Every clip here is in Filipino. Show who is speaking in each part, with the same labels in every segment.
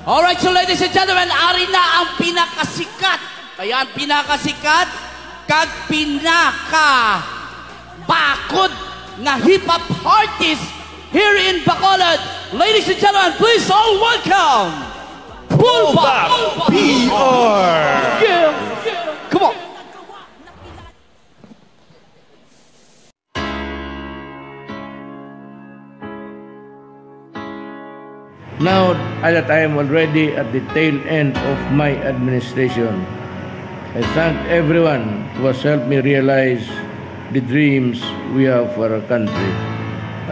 Speaker 1: Alright, so ladies and gentlemen, ari na ang pinakasikat. Kaya ang pinakasikat, kag pinaka-bakod na hip-hop artist here in Bacolod. Ladies and gentlemen, please all welcome Pulpa PR. Yeah. Come on.
Speaker 2: Now that I am already at the tail end of my administration, I thank everyone who has helped me realize the dreams we have for our country.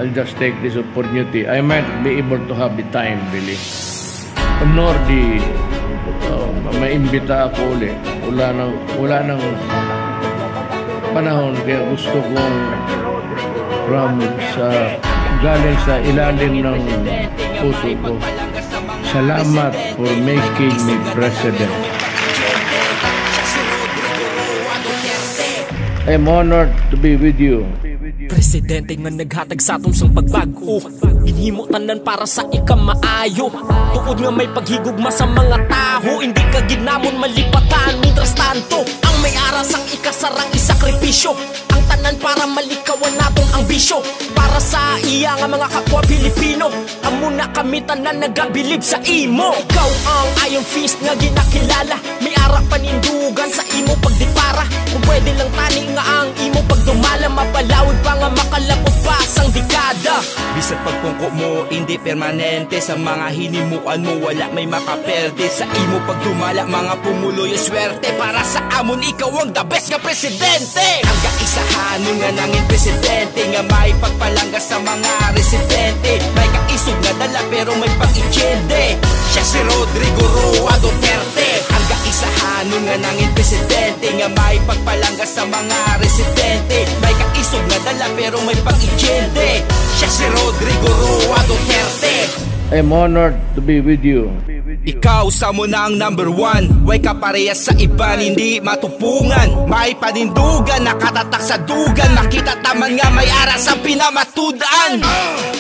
Speaker 2: I'll just take this opportunity. I might be able to have the time, really. Honor the maimbita ako ulit. Wala nang panahon, kaya gusto kong galing sa ilalim ng puso ko. Salamat for making me president. I'm honored to be with you.
Speaker 3: Presidente nga naghatag sa atong sang pagbago, ginhimo tanan para sa ikamaayo. Tuod nga may paghigugma sa mga taho, hindi ka ginamon malipatan. Mientras tanto, ang may aras ang ikasarang isakripisyo, ang tanan para malikawan natong ang bisyo. Para sa iya nga mga kapwa Pilipino, amo na kami tanan nagabilib sa imo. Ikaw ang Iron Fist nga ginakilala, may ara panindugan sa imo pagdipara. Kung pwede lang tani nga ang imo pagdumala, mapalawod pa nga makalapot pa sang dekada.
Speaker 4: Bisag pagpungko mo, hindi permanente. Sa mga hinimuan mo, wala may makaperde. Sa imo pagdumala, mga pumuloy yung swerte. Para sa amon, ikaw ang the best nga presidente. Ang kaisahanon nga nangin presidente, nga may pagpalangga sa mga residente. May kaisog na dala pero may pag-ityende. Siya si Rodrigo Roa Duterte. Ang kaisahanon nga nangin presidente, nga may pagpalangga sa mga residente. May kaisog na dala pero may pag-ityende. Siya si Rodrigo Roa Duterte.
Speaker 2: I'm honored to be with you.
Speaker 4: Ikaw sa mo na ang number one. Way ka parehas sa iba, hindi matupungan. May panindugan, nakatatak sa dugan. Makita taman nga may aras ang pinamatudan.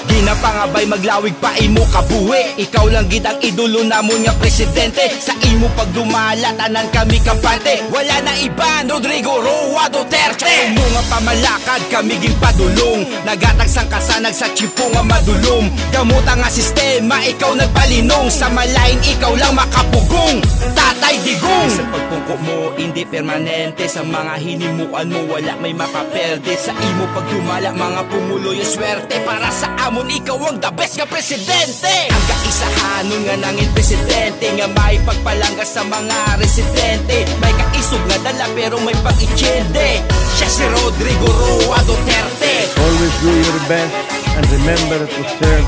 Speaker 4: Di na pangabay maglawig pa imo kabuhi. Ikaw lang gid ang idolo namon nga presidente. Sa imo pagdumala, tanan kami kampante. Wala na iba, Rodrigo Roa Duterte. Kung mga pamalakad, kami gin padulong. Nagatag sang kasanag sa chipo nga madulom. Gamuta nga sistema, ikaw nagpalinong. Sa malain, ikaw lang makapugong, Tatay Digong. Sa pagpungko mo, hindi permanente. Sa mga hinimuan mo, wala may makaperde. Sa imo pagdumala, mga pumuloy yung swerte. Para sa amon, ikaw ang the best nga presidente. Ang kaisahanon nga nangin presidente, nga may pagpalangga sa mga residente. May kaisog na dala pero may pag-ityende. Siya si Rodrigo Roa Duterte.
Speaker 2: Always do your best and remember to serve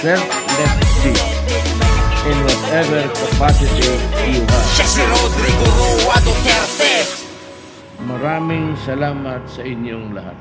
Speaker 2: selflessly in whatever capacity you have.
Speaker 4: Siya si Rodrigo Roa Duterte.
Speaker 2: Maraming salamat sa inyong lahat.